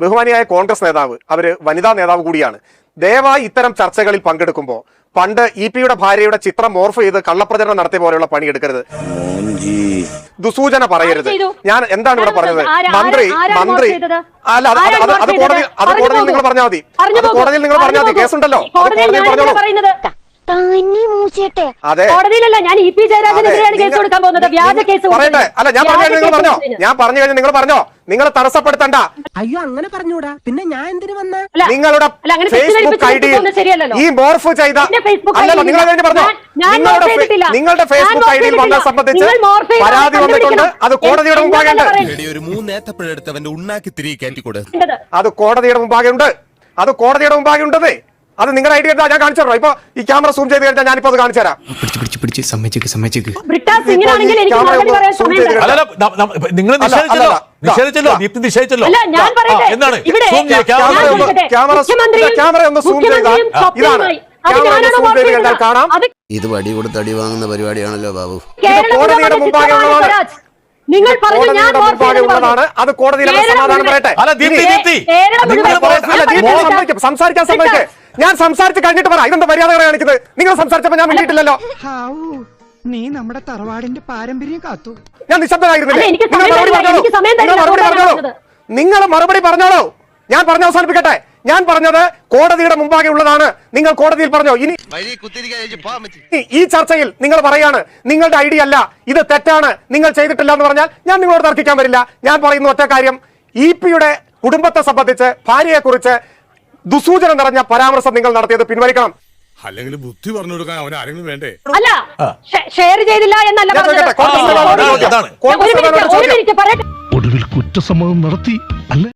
ബഹുമാനിയായ കോൺഗ്രസ് നേതാവ്, അവര് വനിതാ നേതാവ് കൂടിയാണ്, ദയവായി ഇത്തരം ചർച്ചകളിൽ പങ്കെടുക്കുമ്പോൾ പണ്ട് ഇപിയുടെ ഭാര്യയുടെ ചിത്രം മോർഫ് ചെയ്ത് കള്ളപ്രചരണം നടത്തിയ പോലെയുള്ള പണി എടുക്കരുത്, ദുസൂചന പറയരുത്. ഞാൻ എന്താണ് ഇവിടെ പറഞ്ഞത്? മന്ത്രി അല്ല, അത് കോടതിയിൽ നിങ്ങൾ പറഞ്ഞാൽ മതി, അത് കോടതിയിൽ നിങ്ങൾ പറഞ്ഞാൽ മതി, കേസുണ്ടല്ലോ, കോടതിയിൽ പറഞ്ഞോളൂ. അതെ, കോടതിയിലല്ല, ഞാൻ ഇ പി ജയരാജനെതിരെയാണ് കേസ് കൊടുക്കാൻ പോകുന്നത്, വ്യാജ കേസ്. പറയട്ടെ, അല്ല ഞാൻ പറഞ്ഞു കഴിഞ്ഞാൽ നിങ്ങൾ പറഞ്ഞോ, ഞാൻ പറഞ്ഞു കഴിഞ്ഞാൽ നിങ്ങൾ പറഞ്ഞോ, നിങ്ങൾ തടസ്സപ്പെടുത്തണ്ട. അയ്യോ അങ്ങനെ പറഞ്ഞൂടാ, പിന്നെ ഞാൻ എന്തിനു വന്ന? നിങ്ങളുടെ ഫേസ്ബുക്ക് ഐഡിയിൽ ഈ മോർഫ് ചെയ്ത അല്ലല്ലോ, നിങ്ങൾ പറഞ്ഞോ, നിങ്ങളുടെ ഫേസ്ബുക്ക് ഐഡിയിൽ വന്ന സംബന്ധിച്ച് പരാതി വന്നിട്ടുണ്ട്, അത് കോടതിയുടെ മുമ്പാകെ ഉണ്ട്, അത് കോടതിയുടെ മുമ്പാകെ ഉണ്ട്, അത് കോടതിയുടെ മുമ്പാകെ ഉണ്ടത്. അത് നിങ്ങളുടെ ഐഡിയ ഞാൻ കാണിച്ചു തരാം. ഇപ്പൊ ഈ ക്യാമറ സൂം ചെയ്ത് കഴിഞ്ഞാൽ ഞാനിപ്പോ അത് കാണിച്ചു തരാം. ക്യാമറ ഒന്ന് സൂം ചെയ്താൽ ഇതാണ്, ക്യാമറ സൂം ചെയ്ത് കഴിഞ്ഞാൽ കാണാം. ഇത് വടി കൊടുത്ത് അടി വാങ്ങുന്ന പരിപാടിയാണല്ലോ ബാബു. കോടതിയുടെ മുമ്പാകെ ഉള്ളതാണ്, കോടതിയുടെ മുമ്പാകെ ഉള്ളതാണ്, അത് കോടതിയിലെ സമാധാനം പറയട്ടെ. സംസാരിക്കാൻ സമ്മതിക്കേ, ഞാൻ സംസാരിച്ച് കഴിഞ്ഞിട്ട് പറ. ഇതെന്താ മര്യാദ കാണിക്കുന്നത്? നിങ്ങൾ സംസാരിച്ചപ്പോ ഞാൻ മിണ്ടിയിട്ടില്ലല്ലോ. നീ നമ്മുടെ തറവാടിന്റെ പാരമ്പര്യം കാത്തു. ഞാൻ നിശബ്ദനായിരുന്നില്ലേ? നിങ്ങൾ മറുപടി പറഞ്ഞോളൂ. ഞാൻ പറഞ്ഞ അവസാനിപ്പിക്കട്ടെ. ഞാൻ പറഞ്ഞത് കോടതിയുടെ മുമ്പാകെ ഉള്ളതാണ്, നിങ്ങൾ കോടതിയിൽ പറഞ്ഞോ. ഇനി ഈ ചർച്ചയിൽ നിങ്ങൾ പറയാണ് നിങ്ങളുടെ ഐഡിയ അല്ല, ഇത് തെറ്റാണ്, നിങ്ങൾ ചെയ്തിട്ടില്ല എന്ന് പറഞ്ഞാൽ ഞാൻ നിങ്ങളോട് തർക്കിക്കാൻ വരില്ല. ഞാൻ പറയുന്ന ഒറ്റ കാര്യം, ഇപിയുടെ കുടുംബത്തെ സംബന്ധിച്ച്, ഭാര്യയെ കുറിച്ച് ദുസൂചന നിറഞ്ഞ പരാമർശം നിങ്ങൾ നടത്തിയത് പിൻവലിക്കണം. അല്ലെങ്കിൽ ബുദ്ധി പറഞ്ഞു കൊടുക്കാൻ അവൻ ആരെങ്കിലും വേണ്ടേ? അല്ല, ഷെയർ ചെയ്തില്ല എന്നല്ല ഒടുവിൽ കുറ്റസമ്മതം നടത്തി അല്ലേ?